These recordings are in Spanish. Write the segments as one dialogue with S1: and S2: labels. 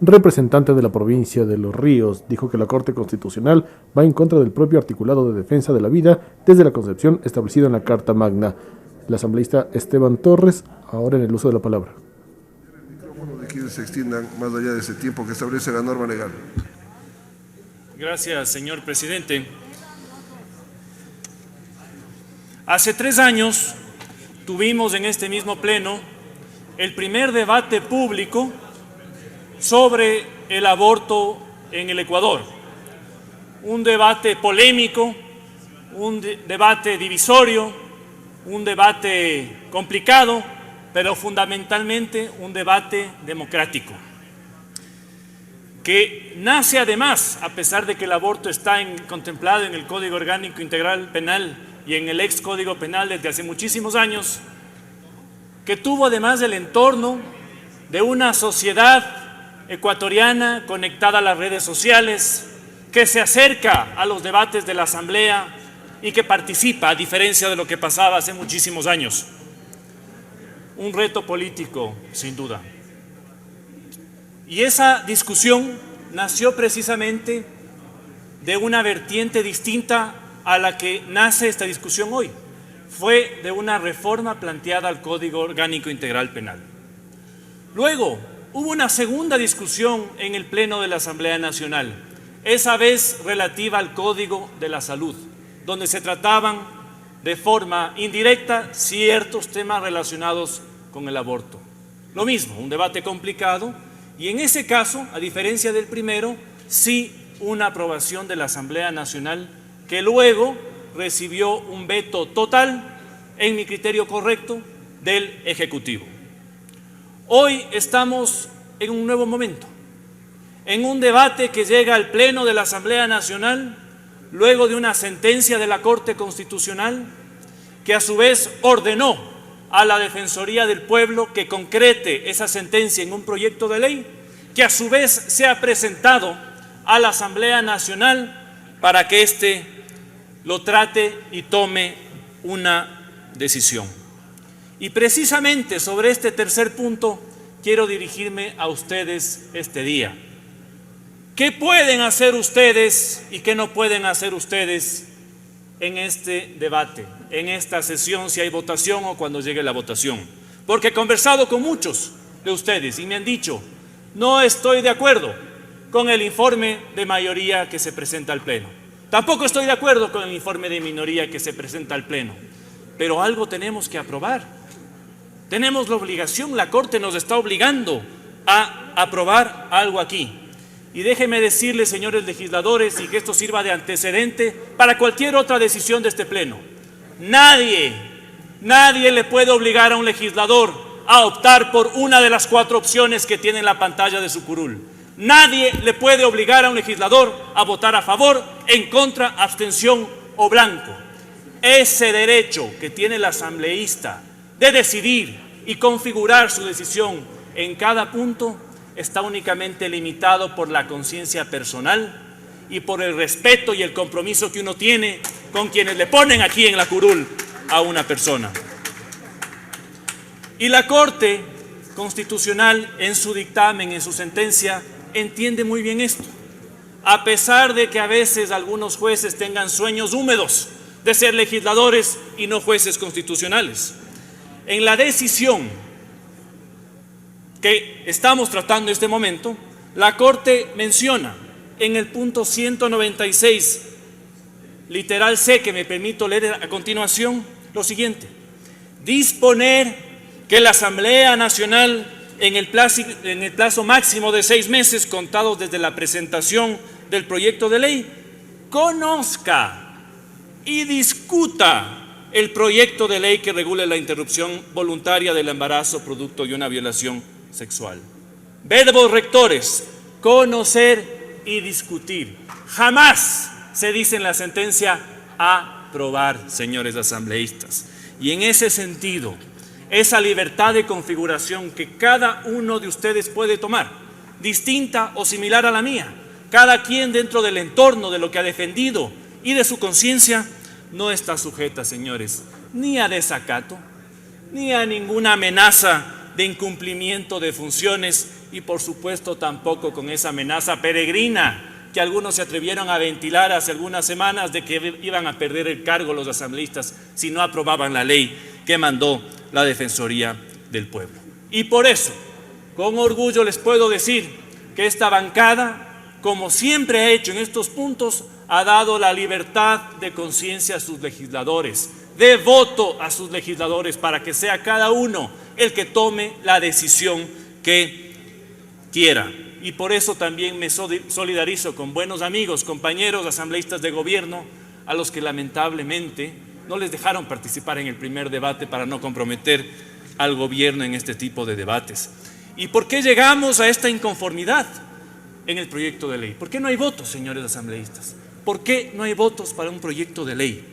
S1: representante de la provincia de Los Ríos, dijo que la Corte Constitucional va en contra del propio articulado de defensa de la vida desde la concepción establecida en la Carta Magna. El asambleísta Esteban Torres, ahora en el uso de la palabra.
S2: El micrófono de quienes se extiendan más allá de ese tiempo que establece la norma legal.
S3: Gracias, señor presidente. Hace 3 años tuvimos en este mismo pleno el primer debate público sobre el aborto en el Ecuador. Un debate polémico, un debate divisorio, un debate complicado, pero fundamentalmente un debate democrático, que nace además, a pesar de que el aborto está contemplado en el Código Orgánico Integral Penal y en el ex Código Penal desde hace muchísimos años, que tuvo además el entorno de una sociedad ecuatoriana conectada a las redes sociales, que se acerca a los debates de la Asamblea y que participa, a diferencia de lo que pasaba hace muchísimos años. Un reto político, sin duda. Y esa discusión nació precisamente de una vertiente distinta a la que nace esta discusión hoy. Fue de una reforma planteada al Código Orgánico Integral Penal. Luego, hubo una segunda discusión en el Pleno de la Asamblea Nacional, esa vez relativa al Código de la Salud, donde se trataban de forma indirecta ciertos temas relacionados con el aborto. Lo mismo, un debate complicado, y en ese caso, a diferencia del primero, sí una aprobación de la Asamblea Nacional que luego recibió un veto total, en mi criterio correcto, del Ejecutivo. Hoy estamos en un nuevo momento, en un debate que llega al Pleno de la Asamblea Nacional luego de una sentencia de la Corte Constitucional que a su vez ordenó a la Defensoría del Pueblo que concrete esa sentencia en un proyecto de ley que a su vez sea presentado a la Asamblea Nacional para que éste lo trate y tome una decisión. Y precisamente sobre este tercer punto quiero dirigirme a ustedes este día. ¿Qué pueden hacer ustedes y qué no pueden hacer ustedes en este debate, en esta sesión, si hay votación o cuando llegue la votación? Porque he conversado con muchos de ustedes y me han dicho, no estoy de acuerdo con el informe de mayoría que se presenta al Pleno. Tampoco estoy de acuerdo con el informe de minoría que se presenta al Pleno. Pero algo tenemos que aprobar. Tenemos la obligación, la Corte nos está obligando a aprobar algo aquí. Y déjenme decirles, señores legisladores, y que esto sirva de antecedente para cualquier otra decisión de este Pleno. Nadie le puede obligar a un legislador a optar por una de las 4 opciones que tiene en la pantalla de su curul. Nadie le puede obligar a un legislador a votar a favor, en contra, abstención o blanco. Ese derecho que tiene el asambleísta de decidir y configurar su decisión en cada punto está únicamente limitado por la conciencia personal y por el respeto y el compromiso que uno tiene con quienes le ponen aquí en la curul a una persona. Y la Corte Constitucional en su dictamen, en su sentencia, entiende muy bien esto. A pesar de que a veces algunos jueces tengan sueños húmedos de ser legisladores y no jueces constitucionales. En la decisión que estamos tratando en este momento, la Corte menciona en el punto 196, literal C, que me permito leer a continuación, lo siguiente: disponer que la Asamblea Nacional en el plazo máximo de 6 meses contados desde la presentación del proyecto de ley conozca y discuta el proyecto de ley que regule la interrupción voluntaria del embarazo producto de una violación sexual. Verbos rectores: conocer y discutir. Jamás se dice en la sentencia aprobar, señores asambleístas. Y en ese sentido, esa libertad de configuración que cada uno de ustedes puede tomar, distinta o similar a la mía, cada quien dentro del entorno de lo que ha defendido y de su conciencia, no está sujeta, señores, ni a desacato, ni a ninguna amenaza de incumplimiento de funciones y por supuesto tampoco con esa amenaza peregrina que algunos se atrevieron a ventilar hace algunas semanas de que iban a perder el cargo los asambleístas si no aprobaban la ley que mandó la Defensoría del Pueblo. Y por eso, con orgullo les puedo decir que esta bancada, como siempre ha hecho en estos puntos, ha dado la libertad de conciencia a sus legisladores, de voto a sus legisladores, para que sea cada uno el que tome la decisión que quiera. Y por eso también me solidarizo con buenos amigos, compañeros asambleístas de gobierno, a los que lamentablemente no les dejaron participar en el primer debate para no comprometer al gobierno en este tipo de debates. ¿Y por qué llegamos a esta inconformidad en el proyecto de ley? ¿Por qué no hay votos, señores asambleístas? ¿Por qué no hay votos para un proyecto de ley?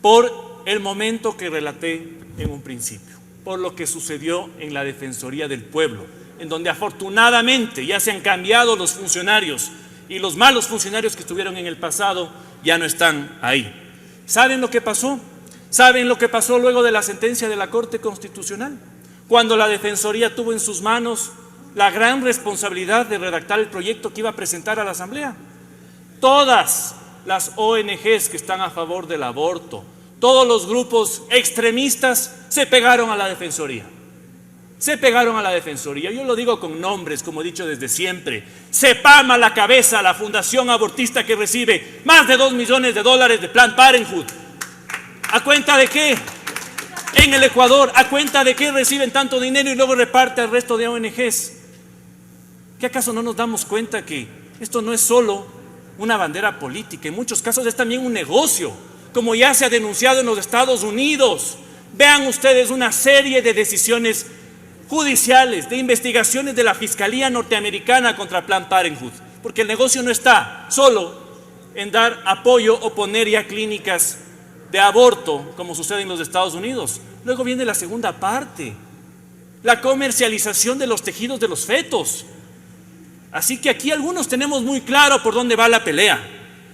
S3: Por el momento que relaté en un principio, por lo que sucedió en la Defensoría del Pueblo, en donde afortunadamente ya se han cambiado los funcionarios y los malos funcionarios que estuvieron en el pasado ya no están ahí. ¿Saben lo que pasó? ¿Saben lo que pasó luego de la sentencia de la Corte Constitucional? Cuando la Defensoría tuvo en sus manos la gran responsabilidad de redactar el proyecto que iba a presentar a la Asamblea. Todas las ONGs que están a favor del aborto, todos los grupos extremistas se pegaron a la Defensoría. Se pegaron a la Defensoría. Yo lo digo con nombres, como he dicho desde siempre. CEPAM a la cabeza, la fundación abortista que recibe más de $2 millones de Planned Parenthood. ¿A cuenta de qué? En el Ecuador, ¿a cuenta de qué reciben tanto dinero y luego reparte al resto de ONGs? ¿Qué acaso no nos damos cuenta que esto no es solo una bandera política? En muchos casos es también un negocio, como ya se ha denunciado en los Estados Unidos. Vean ustedes una serie de decisiones judiciales, de investigaciones de la Fiscalía norteamericana contra Planned Parenthood, porque el negocio no está solo en dar apoyo o poner ya clínicas de aborto, como sucede en los Estados Unidos. Luego viene la segunda parte, la comercialización de los tejidos de los fetos. Así que aquí algunos tenemos muy claro por dónde va la pelea,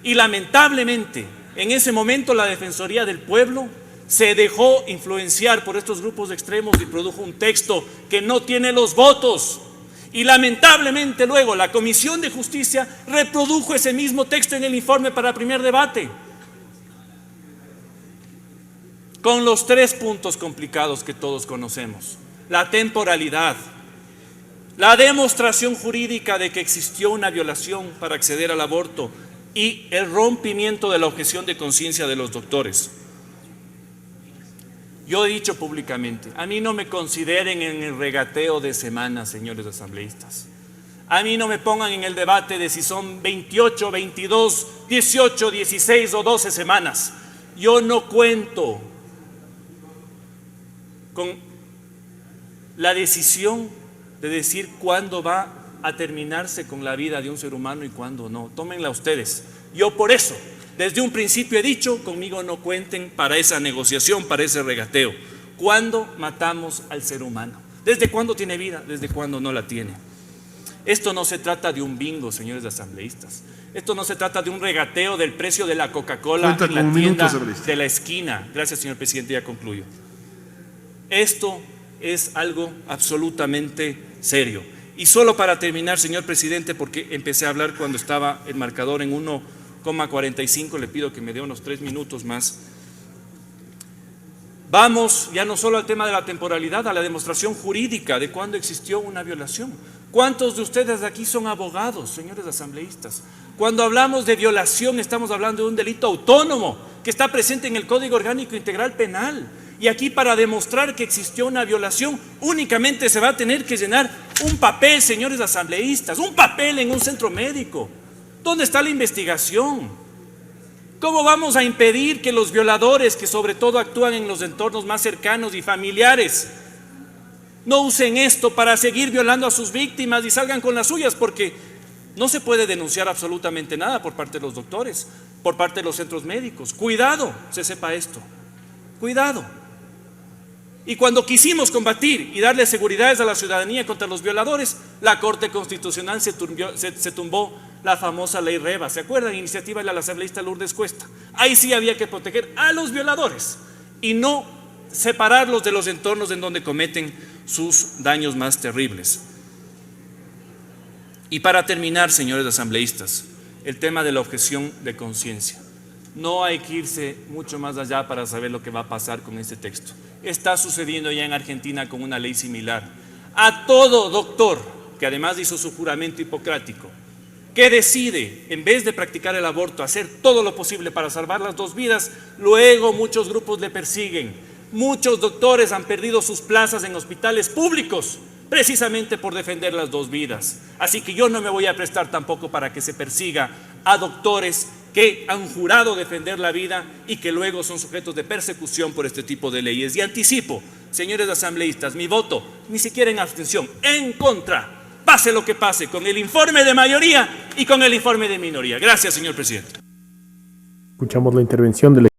S3: y lamentablemente en ese momento la Defensoría del Pueblo se dejó influenciar por estos grupos extremos y produjo un texto que no tiene los votos. Y lamentablemente luego la Comisión de Justicia reprodujo ese mismo texto en el informe para primer debate, con los 3 puntos complicados que todos conocemos: la temporalidad, la demostración jurídica de que existió una violación para acceder al aborto y el rompimiento de la objeción de conciencia de los doctores. Yo he dicho públicamente, a mí no me consideren en el regateo de semanas, señores asambleístas. A mí no me pongan en el debate de si son 28, 22, 18, 16 o 12 semanas. Yo no cuento con la decisión de decir cuándo va a terminarse con la vida de un ser humano y cuándo no. Tómenla ustedes. Yo por eso, desde un principio he dicho, conmigo no cuenten para esa negociación, para ese regateo. ¿Cuándo matamos al ser humano? ¿Desde cuándo tiene vida? ¿Desde cuándo no la tiene? Esto no se trata de un bingo, señores asambleístas. Esto no se trata de un regateo del precio de la Coca-Cola en la tienda de la esquina. Gracias, señor presidente, ya concluyo. Esto es algo absolutamente serio. Y solo para terminar, señor presidente, porque empecé a hablar cuando estaba el marcador en 1,45, le pido que me dé unos 3 minutos más. Vamos ya no solo al tema de la temporalidad, a la demostración jurídica de cuándo existió una violación. ¿Cuántos de ustedes aquí son abogados, señores asambleístas? Cuando hablamos de violación estamos hablando de un delito autónomo que está presente en el Código Orgánico Integral Penal. Y aquí, para demostrar que existió una violación, únicamente se va a tener que llenar un papel, señores asambleístas, un papel en un centro médico. ¿Dónde está la investigación? ¿Cómo vamos a impedir que los violadores, que sobre todo actúan en los entornos más cercanos y familiares, no usen esto para seguir violando a sus víctimas y salgan con las suyas? Porque no se puede denunciar absolutamente nada por parte de los doctores, por parte de los centros médicos. Cuidado, se sepa esto. Cuidado. Y cuando quisimos combatir y darle seguridades a la ciudadanía contra los violadores, la Corte Constitucional se tumbó la famosa ley Reba. ¿Se acuerdan? Iniciativa de la asambleísta Lourdes Cuesta. Ahí sí había que proteger a los violadores y no separarlos de los entornos en donde cometen sus daños más terribles. Y para terminar, señores asambleístas, el tema de la objeción de conciencia. No hay que irse mucho más allá para saber lo que va a pasar con este texto. Está sucediendo ya en Argentina con una ley similar. A todo doctor, que además hizo su juramento hipocrático, que decide, en vez de practicar el aborto, hacer todo lo posible para salvar las dos vidas, luego muchos grupos le persiguen. Muchos doctores han perdido sus plazas en hospitales públicos precisamente por defender las dos vidas. Así que yo no me voy a prestar tampoco para que se persiga a doctores que han jurado defender la vida y que luego son sujetos de persecución por este tipo de leyes. Y anticipo, señores asambleístas, mi voto, ni siquiera en abstención, en contra, pase lo que pase, con el informe de mayoría y con el informe de minoría. Gracias, señor presidente.
S1: Escuchamos la intervención del